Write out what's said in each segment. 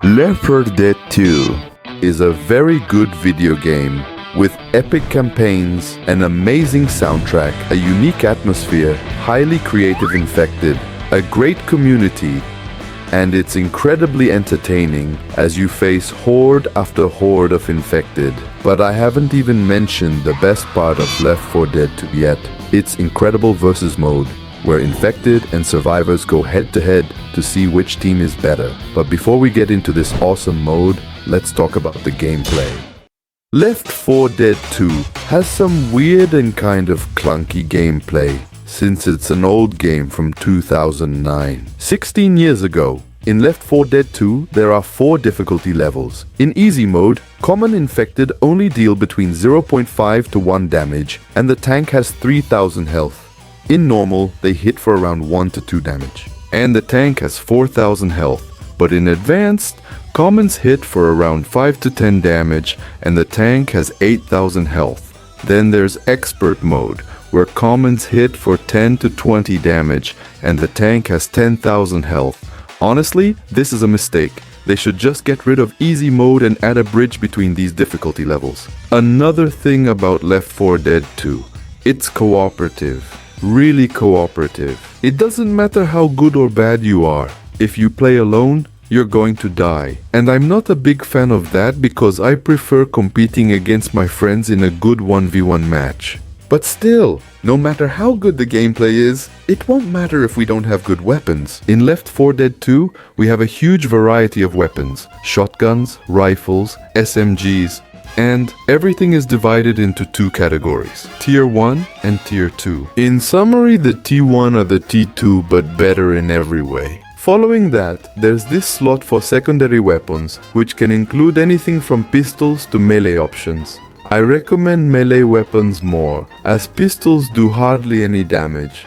Left4 Dead 2 is a very good video game with epic campaigns, an amazing soundtrack, a unique atmosphere, highly creative infected, a great community, and it's incredibly entertaining as you face horde after horde of infected. But I haven't even mentioned the best part of Left4 Dead 2 yet. Its incredible versus mode, where infected and survivors go head to head to see which team is better. But before we get into this awesome mode, let's talk about the gameplay. Left4 Dead 2 has some weird and kind of clunky gameplay, since it's an old game from 2009. 16 years ago, in Left4 Dead 2, there are 4 difficulty levels. In easy mode, common infected only deal between 0.5 to 1 damage, and the tank has 3000 health. In normal, they hit for around 1 to 2 damage. And the tank has 4000 health. But in advanced, commons hit for around 5 to 10 damage, and the tank has 8000 health. Then there's expert mode, where commons hit for 10 to 20 damage, and the tank has 10,000 health. Honestly, this is a mistake. They should just get rid of easy mode and add a bridge between these difficulty levels. Another thing about Left4 Dead 2, it's cooperative. Really cooperative. It doesn't matter how good or bad you are. If you play alone, you're going to die. And I'm not a big fan of that because I prefer competing against my friends in a good 1v1 match. But still, no matter how good the gameplay is, it won't matter if we don't have good weapons. In Left4 Dead 2, we have a huge variety of weapons. Shotguns, rifles, SMGs, and everything is divided into 2 categories, Tier 1 and Tier 2. In summary, the T1 are the T2 but better in every way. Following that, there's this slot for secondary weapons, which can include anything from pistols to melee options. I recommend melee weapons more, as pistols do hardly any damage.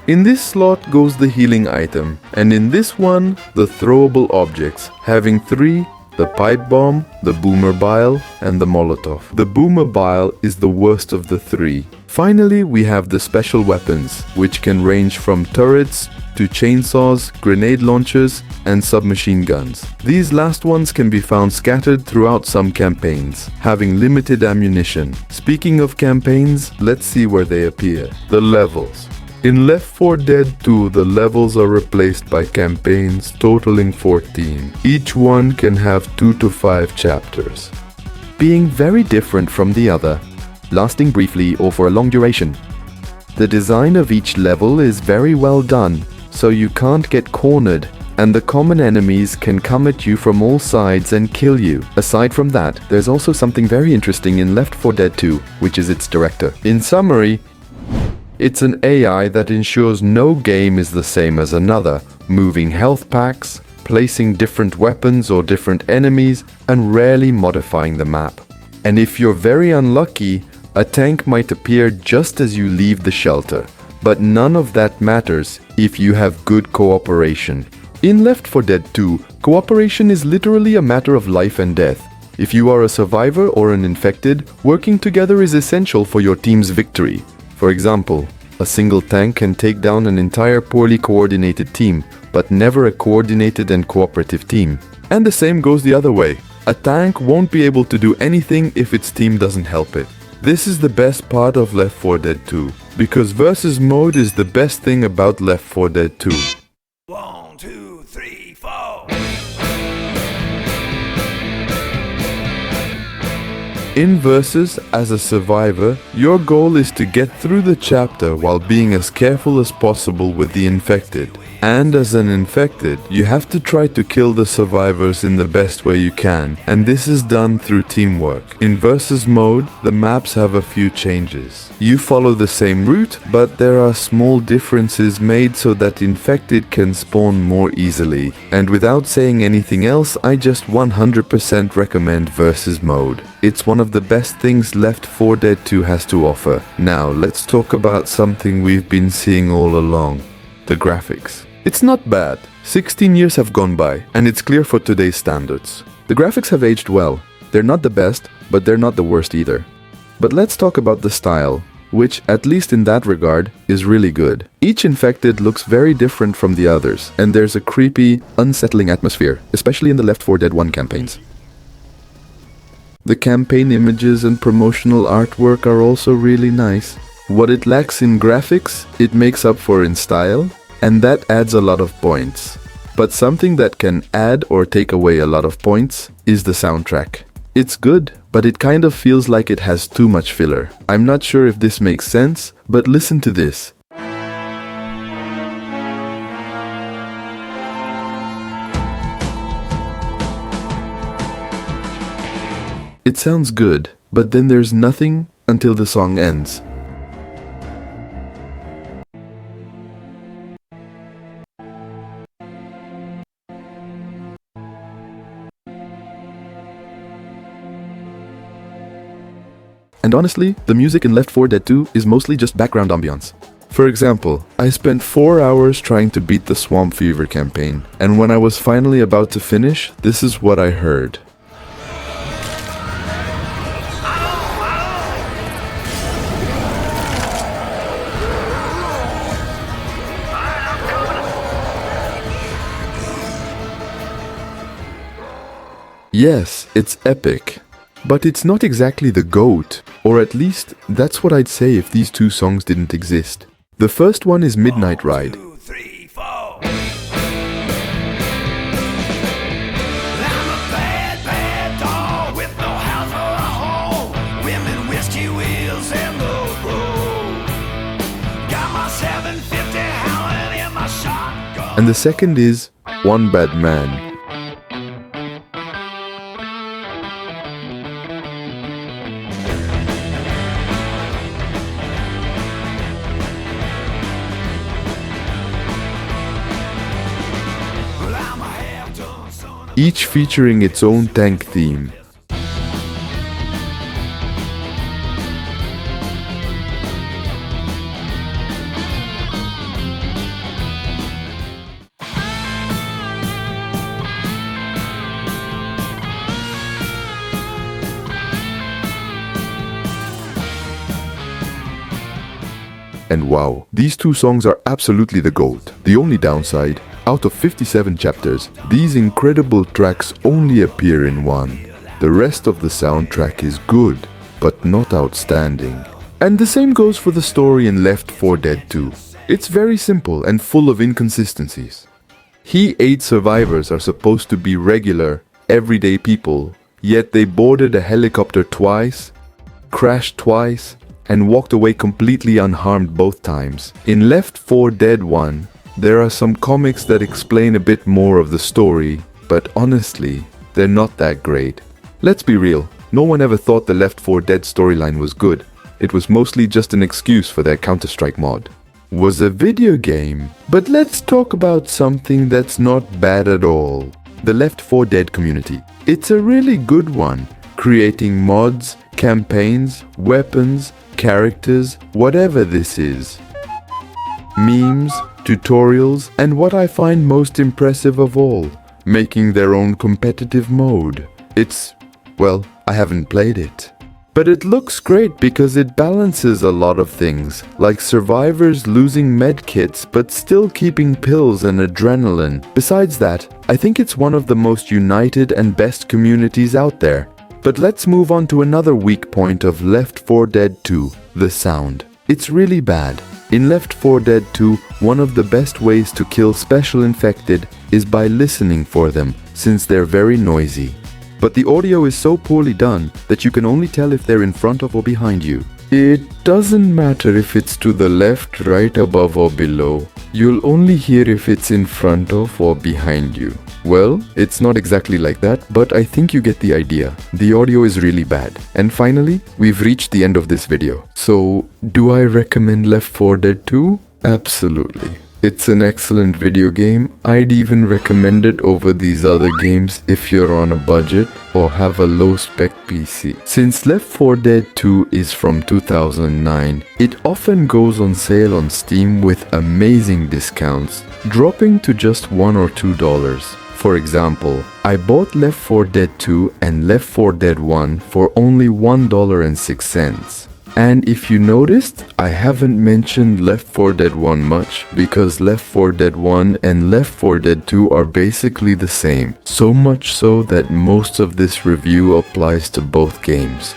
In this slot goes the healing item, and in this one, the throwable objects, having 3: the pipe bomb, the boomer bile, and the molotov. The boomer bile is the worst of the 3. Finally, we have the special weapons, which can range from turrets to chainsaws, grenade launchers, and submachine guns. These last ones can be found scattered throughout some campaigns, having limited ammunition. Speaking of campaigns, let's see where they appear. The levels. In Left4 Dead 2, the levels are replaced by campaigns totaling 14. Each one can have 2 to 5 chapters, being very different from the other, lasting briefly or for a long duration. The design of each level is very well done, so you can't get cornered, and the common enemies can come at you from all sides and kill you. Aside from that, there's also something very interesting in Left4 Dead 2, which is its director. In summary, it's an AI that ensures no game is the same as another, moving health packs, placing different weapons or different enemies, and rarely modifying the map. And if you're very unlucky, a tank might appear just as you leave the shelter. But none of that matters if you have good cooperation. In Left4 Dead 2, cooperation is literally a matter of life and death. If you are a survivor or an infected, working together is essential for your team's victory. For example, a single tank can take down an entire poorly coordinated team, but never a coordinated and cooperative team. And the same goes the other way. A tank won't be able to do anything if its team doesn't help it. This is the best part of Left4 Dead 2, because versus mode is the best thing about Left4 Dead 2. 1, 2, 3, 4. In Versus, as a survivor, your goal is to get through the chapter while being as careful as possible with the infected. And as an infected, you have to try to kill the survivors in the best way you can, and this is done through teamwork. In Versus mode, the maps have a few changes. You follow the same route, but there are small differences made so that infected can spawn more easily. And without saying anything else, I just 100% recommend Versus mode. It's one of the best things Left4 Dead 2 has to offer. Now, let's talk about something we've been seeing all along: the graphics. It's not bad. 16 years have gone by, and it's clear for today's standards. The graphics have aged well. They're not the best, but they're not the worst either. But let's talk about the style. which, at least in that regard, is really good. Each infected looks very different from the others, and there's a creepy, unsettling atmosphere, especially in the Left 4 Dead 1 campaigns. The campaign images and promotional artwork are also really nice. What it lacks in graphics, it makes up for in style, and that adds a lot of points. But something that can add or take away a lot of points is the soundtrack. It's good, but it kind of feels like it has too much filler. I'm not sure if this makes sense, but listen to this. It sounds good, but then there's nothing until the song ends. And honestly, the music in Left 4 Dead 2 is mostly just background ambiance. For example, I spent 4 hours trying to beat the Swamp Fever campaign, and when I was finally about to finish, this is what I heard. Yes, it's epic. But it's not exactly the GOAT, or at least that's what I'd say if these two songs didn't exist. The first one is Midnight Ride. 1, 2, 3, 4. I'm a bad, bad dog with no house or a home. Women, whiskey wheels, and the road. Got my 750 howling in my shotgun. And the second is One Bad Man. Each featuring its own tank theme. And wow, these two songs are absolutely the GOAT. The only downside, out of 57 chapters, these incredible tracks only appear in one. The rest of the soundtrack is good, but not outstanding. And the same goes for the story in Left 4 Dead 2. It's very simple and full of inconsistencies. He 8 survivors are supposed to be regular, everyday people, yet they boarded a helicopter twice, crashed twice, and walked away completely unharmed both times. In Left 4 Dead 1, there are some comics that explain a bit more of the story, but honestly, they're not that great. Let's be real, no one ever thought the Left 4 Dead storyline was good. It was mostly just an excuse for their Counter-Strike mod. Was a video game, but let's talk about something that's not bad at all. The Left 4 Dead community. It's a really good one, creating mods, campaigns, weapons, characters, whatever this is. Memes, tutorials, and what I find most impressive of all, making their own competitive mode. Well, I haven't played it. But it looks great because it balances a lot of things, like survivors losing medkits but still keeping pills and adrenaline. Besides that, I think it's one of the most united and best communities out there. But let's move on to another weak point of Left 4 Dead 2, the sound. It's really bad. In Left 4 Dead 2, one of the best ways to kill special infected is by listening for them, since they're very noisy. But the audio is so poorly done that you can only tell if they're in front of or behind you. It doesn't matter if it's to the left, right, above or below. You'll only hear if it's in front of or behind you. Well, it's not exactly like that, but I think you get the idea. The audio is really bad. And finally, we've reached the end of this video. So, do I recommend Left 4 Dead 2? Absolutely. It's an excellent video game. I'd even recommend it over these other games if you're on a budget or have a low-spec PC. Since Left 4 Dead 2 is from 2009, it often goes on sale on Steam with amazing discounts, dropping to just $1 or $2. For example, I bought Left 4 Dead 2 and Left 4 Dead 1 for only $1.06. And if you noticed, I haven't mentioned Left 4 Dead 1 much because Left 4 Dead 1 and Left 4 Dead 2 are basically the same. So much so that most of this review applies to both games.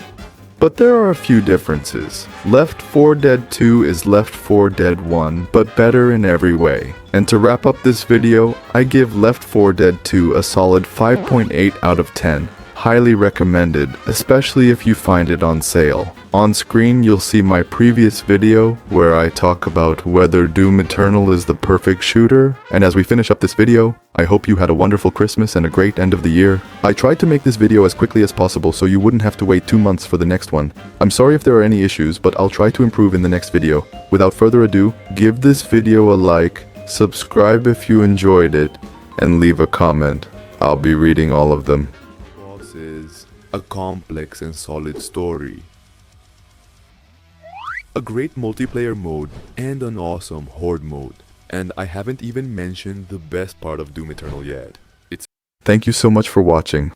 But there are a few differences. Left 4 Dead 2 is Left 4 Dead 1, but better in every way. And to wrap up this video, I give Left 4 Dead 2 a solid 5.8 out of 10. Highly recommended, especially if you find it on sale. On screen you'll see my previous video where I talk about whether Doom Eternal is the perfect shooter. And as we finish up this video, I hope you had a wonderful Christmas and a great end of the year. I tried to make this video as quickly as possible so you wouldn't have to wait 2 months for the next one. I'm sorry if there are any issues, but I'll try to improve in the next video. Without further ado, give this video a like, subscribe if you enjoyed it, and leave a comment. I'll be reading all of them. Is a complex and solid story, a great multiplayer mode, and an awesome horde mode. And I haven't even mentioned the best part of Doom Eternal yet. Thank you so much for watching.